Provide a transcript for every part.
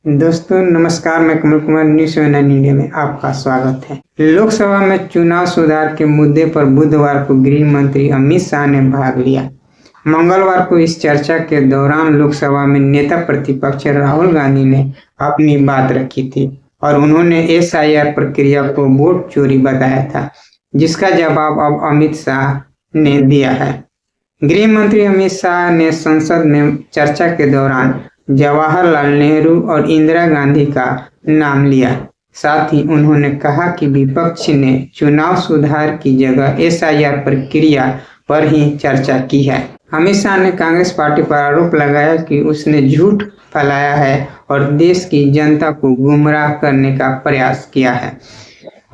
दोस्तों नमस्कार, मैं कमल कुमार न्यूज़ 9 इंडिया में आपका स्वागत है। लोकसभा में चुनाव सुधार के मुद्दे पर बुधवार को गृह मंत्री अमित शाह ने भाग लिया। मंगलवार को इस चर्चा के दौरान लोकसभा में नेता प्रतिपक्ष राहुल गांधी ने अपनी बात रखी थी और उन्होंने SIR प्रक्रिया को वोट चोरी बताया था, जिसका जवाब अब अमित शाह ने दिया है। गृह मंत्री अमित शाह ने संसद में चर्चा के दौरान जवाहरलाल नेहरू और इंदिरा गांधी का नाम लिया। साथ ही उन्होंने कहा कि विपक्ष ने चुनाव सुधार की जगह SIR प्रक्रिया पर ही चर्चा की है। अमित शाह ने कांग्रेस पार्टी पर आरोप लगाया कि उसने झूठ फैलाया है और देश की जनता को गुमराह करने का प्रयास किया है।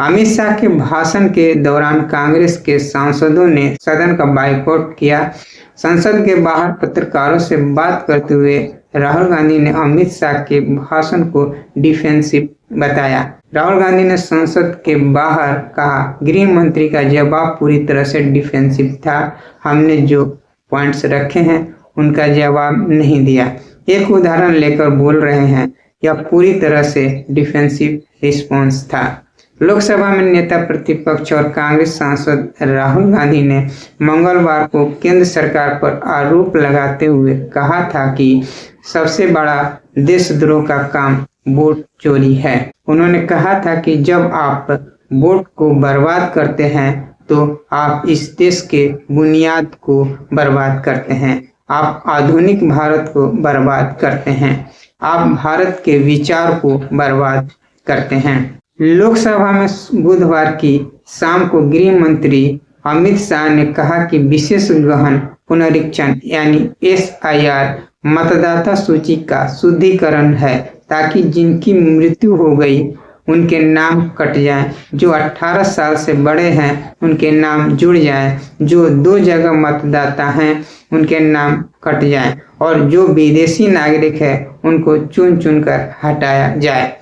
अमित शाह के भाषण के दौरान कांग्रेस के सांसदों ने सदन का बायकॉट किया। संसद के बाहर पत्रकारों से बात करते हुए राहुल गांधी ने अमित शाह के भाषण को डिफेंसिव बताया। राहुल गांधी ने संसद के बाहर कहा, गृह मंत्री का जवाब पूरी तरह से डिफेंसिव था। हमने जो पॉइंट्स रखे हैं उनका जवाब नहीं दिया। एक उदाहरण लेकर बोल रहे हैं, यह पूरी तरह से डिफेंसिव रिस्पॉन्स था। लोकसभा में नेता प्रतिपक्ष और कांग्रेस सांसद राहुल गांधी ने मंगलवार को केंद्र सरकार पर आरोप लगाते हुए कहा था कि सबसे बड़ा देशद्रोह का काम वोट चोरी है। उन्होंने कहा था कि जब आप वोट को बर्बाद करते हैं तो आप इस देश के बुनियाद को बर्बाद करते हैं, आप आधुनिक भारत को बर्बाद करते हैं, आप भारत के विचार को बर्बाद करते हैं। लोकसभा में बुधवार की शाम को गृह मंत्री अमित शाह ने कहा कि विशेष गहन पुनरीक्षण यानी SIR मतदाता सूची का शुद्धिकरण है, ताकि जिनकी मृत्यु हो गई उनके नाम कट जाएं, जो 18 साल से बड़े हैं उनके नाम जुड़ जाएं, जो 2 जगह मतदाता हैं उनके नाम कट जाएं और जो विदेशी नागरिक है उनको चुन चुनकर हटाया जाए।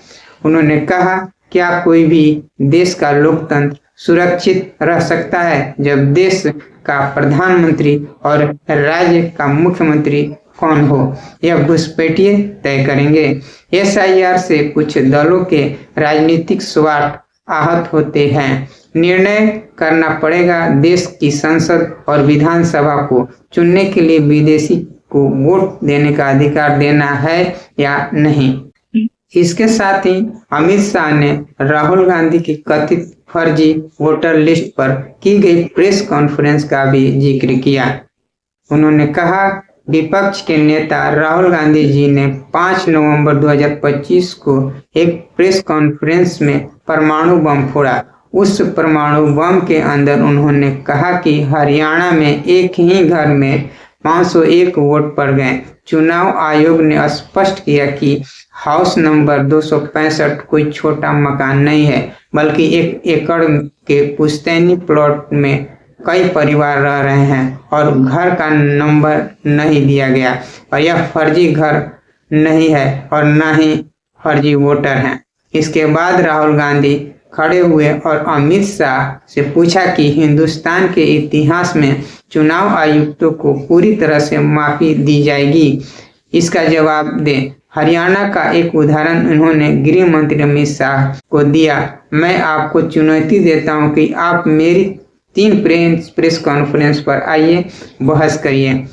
उन्होंने कहा, क्या कोई भी देश का लोकतंत्र सुरक्षित रह सकता है जब देश का प्रधानमंत्री और राज्य का मुख्यमंत्री कौन हो, यह घुसपैठिए तय करेंगे। SIR से कुछ दलों के राजनीतिक स्वार्थ आहत होते हैं। निर्णय करना पड़ेगा देश की संसद और विधानसभा को चुनने के लिए विदेशी को वोट देने का अधिकार देना है या नहीं। इसके साथ ही अमित शाह ने राहुल गांधी की कथित फर्जी वोटर लिस्ट पर की गई प्रेस कॉन्फ्रेंस का भी जिक्र किया। उन्होंने कहा, विपक्ष के नेता राहुल गांधी जी ने 5 नवंबर 2025 को एक प्रेस कॉन्फ्रेंस में परमाणु बम फोड़ा। उस परमाणु बम के अंदर उन्होंने कहा कि हरियाणा में एक ही घर में 501 वोट पड़ गए। चुनाव आयोग ने स्पष्ट किया कि हाउस नंबर 265 कोई छोटा मकान नहीं है, बल्कि 1 एकड़ के पुश्तैनी प्लॉट में कई परिवार रह रहे हैं और घर का नंबर नहीं दिया गया और यह फर्जी घर नहीं है और न ही फर्जी वोटर हैं। इसके बाद राहुल गांधी खड़े हुए और अमित शाह से पूछा कि हिंदुस्तान के इतिहास में चुनाव आयुक्तों को पूरी तरह से माफी दी जाएगी, इसका जवाब दें। हरियाणा का एक उदाहरण उन्होंने गृह मंत्री अमित शाह को दिया। मैं आपको चुनौती देता हूं कि आप मेरी 3 प्रेस कॉन्फ्रेंस पर आइए, बहस करिए।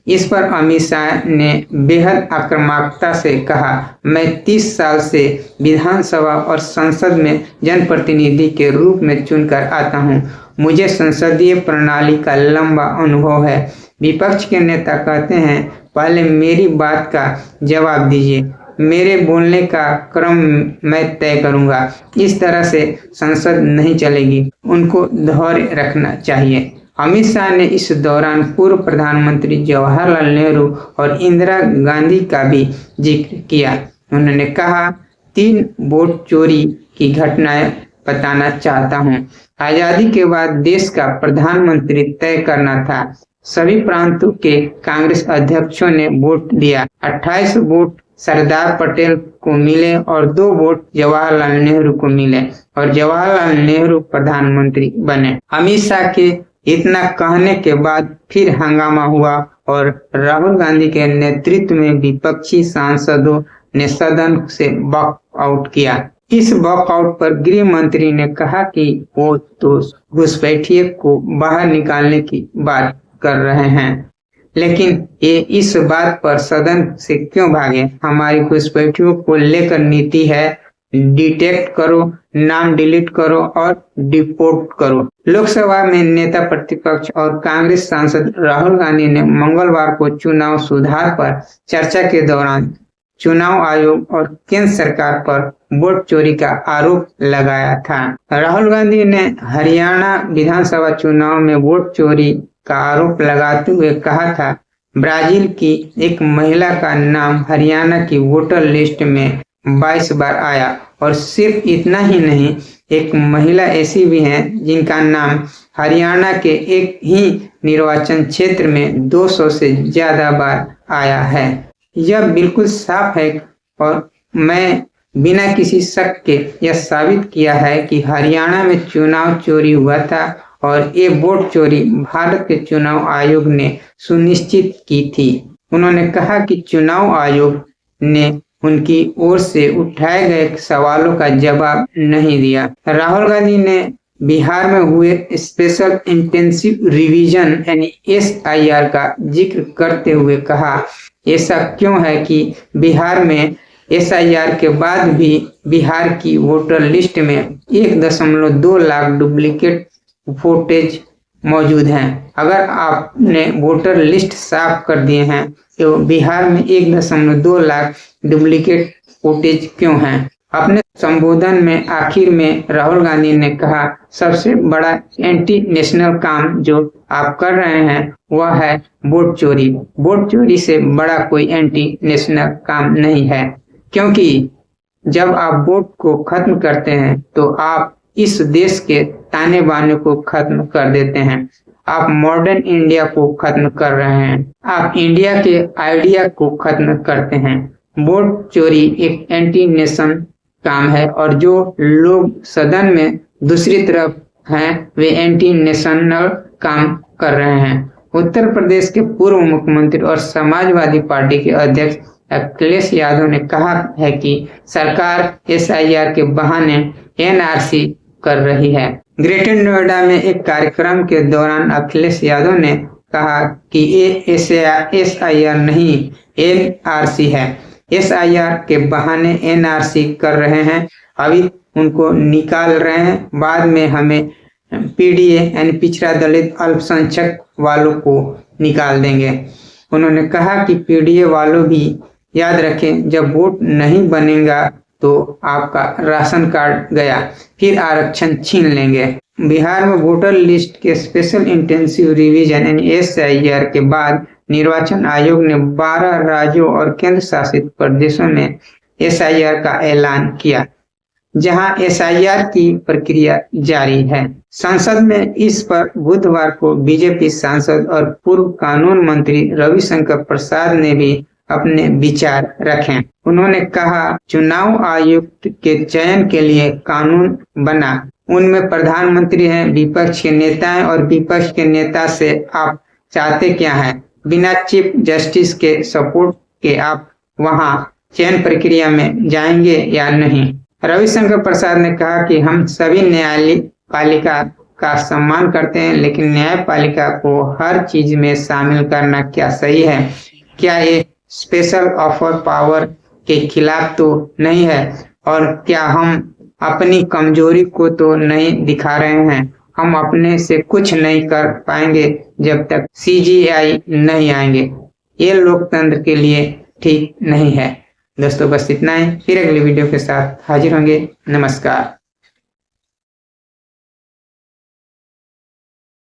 इस पर अमित शाह ने बेहद आक्रामकता से कहा, मैं 30 साल से विधानसभा और संसद में जनप्रतिनिधि के रूप में चुनकर आता हूं। मुझे संसदीय प्रणाली का लंबा अनुभव है। विपक्ष के नेता कहते हैं, पहले मेरी बात का जवाब दीजिए, मेरे बोलने का क्रम मैं तय करूंगा। इस तरह से संसद नहीं चलेगी, उनको धैर्य रखना चाहिए। अमित शाह ने इस दौरान पूर्व प्रधानमंत्री जवाहरलाल नेहरू और इंदिरा गांधी का भी जिक्र किया। उन्होंने कहा, 3 वोट चोरी की घटनाएं बताना चाहता हूं। आजादी के बाद देश का प्रधानमंत्री तय करना था। सभी प्रांतों के कांग्रेस अध्यक्षों ने वोट दिया। 28 वोट सरदार पटेल को मिले और 2 वोट जवाहरलाल नेहरू को मिले और जवाहरलाल नेहरू प्रधानमंत्री बने। अमित शाह के इतना कहने के बाद फिर हंगामा हुआ और राहुल गांधी के नेतृत्व में विपक्षी सांसदों ने सदन से वॉकआउट किया। इस वॉकआउट पर गृह मंत्री ने कहा कि वो तो घुसपैठिए को बाहर निकालने की बात कर रहे हैं, लेकिन ये इस बात पर सदन से क्यों भागे? हमारी घुसपैठियों को लेकर नीति है, डिटेक्ट करो, नाम डिलीट करो और डिपोर्ट करो। लोकसभा में नेता प्रतिपक्ष और कांग्रेस सांसद राहुल गांधी ने मंगलवार को चुनाव सुधार पर चर्चा के दौरान चुनाव आयोग और केंद्र सरकार पर वोट चोरी का आरोप लगाया था। राहुल गांधी ने हरियाणा विधानसभा चुनाव में वोट चोरी का आरोप लगाते हुए कहा था, ब्राजील की एक महिला का नाम हरियाणा की वोटर लिस्ट में 22 बार आया और सिर्फ इतना ही नहीं, एक महिला ऐसी भी है जिनका नाम हरियाणा के एक ही निर्वाचन क्षेत्र में 200 से ज्यादा बार आया है। यह बिल्कुल साफ है और मैं बिना किसी शक के यह साबित किया है कि हरियाणा में चुनाव चोरी हुआ था और ये वोट चोरी भारत के चुनाव आयोग ने सुनिश्चित की थी। उन्होंने कहा कि चुनाव आयोग ने उनकी ओर से उठाए गए सवालों का जवाब नहीं दिया। राहुल गांधी ने बिहार में हुए स्पेशल इंटेंसिव रिवीजन यानी SIR का जिक्र करते हुए कहा, ऐसा क्यों है कि बिहार में SIR के बाद भी बिहार की वोटर लिस्ट में 1.2 लाख डुप्लीकेट वोटेज मौजूद हैं। अगर आपने वोटर लिस्ट साफ कर दिए हैं तो बिहार में 1.2 लाख डुप्लीकेट वोटेज क्यों हैं? अपने संबोधन में आखिर में राहुल गांधी ने कहा, सबसे बड़ा एंटी नेशनल काम जो आप कर रहे हैं वह है वोट चोरी। वोट चोरी से बड़ा कोई एंटी नेशनल काम नहीं है, क्योंकि जब आप वोट को खत्म करते हैं तो आप इस देश के ताने बाने को खत्म कर देते हैं। आप मॉडर्न इंडिया को खत्म कर रहे हैं, आप इंडिया के आइडिया को खत्म करते हैं। वोट चोरी एक एंटी नेशन काम है और जो लोग सदन में दूसरी तरफ हैं वे एंटी नेशनल काम कर रहे हैं। उत्तर प्रदेश के पूर्व मुख्यमंत्री और समाजवादी पार्टी के अध्यक्ष अखिलेश यादव ने कहा है कि सरकार SIR के बहाने NRC कर रही है। ग्रेटर नोएडा में एक कार्यक्रम के दौरान अखिलेश यादव ने कहा कि ये SIR नहीं NRC है। SIR के बहाने NRC कर रहे हैं, अभी उनको निकाल रहे हैं, बाद में हमें PDA यानी पिछड़ा दलित अल्पसंख्यक वालों को निकाल देंगे। उन्होंने कहा कि PDA वालों भी याद रखें, जब वोट नहीं बनेगा तो आपका राशन कार्ड गया, फिर आरक्षण छीन लेंगे। बिहार में वोटर लिस्ट के स्पेशल इंटेंसिव रिवीजन यानी SIR के बाद निर्वाचन आयोग ने 12 राज्यों और केंद्र शासित प्रदेशों में SIR का ऐलान किया, जहां SIR की प्रक्रिया जारी है। संसद में इस पर बुधवार को बीजेपी सांसद और पूर्व कानून मंत्री रविशंकर प्रसाद ने भी अपने विचार रखे। उन्होंने कहा, चुनाव आयुक्त के चयन के लिए कानून बना, उनमें प्रधानमंत्री हैं, विपक्ष के नेता हैं और विपक्ष के नेता से आप चाहते क्या हैं? बिना चीफ जस्टिस के सपोर्ट के आप वहां चयन प्रक्रिया में जाएंगे या नहीं? रविशंकर प्रसाद ने कहा कि हम सभी न्यायपालिका का सम्मान करते हैं, लेकिन न्यायपालिका को हर चीज में शामिल करना क्या सही है? क्या ये स्पेशल ऑफर पावर के खिलाफ तो नहीं है? और क्या हम अपनी कमजोरी को तो नहीं दिखा रहे हैं? हम अपने से कुछ नहीं कर पाएंगे जब तक CGI नहीं आएंगे। ये लोकतंत्र के लिए ठीक नहीं है। दोस्तों बस इतना ही, फिर अगली वीडियो के साथ हाजिर होंगे। नमस्कार।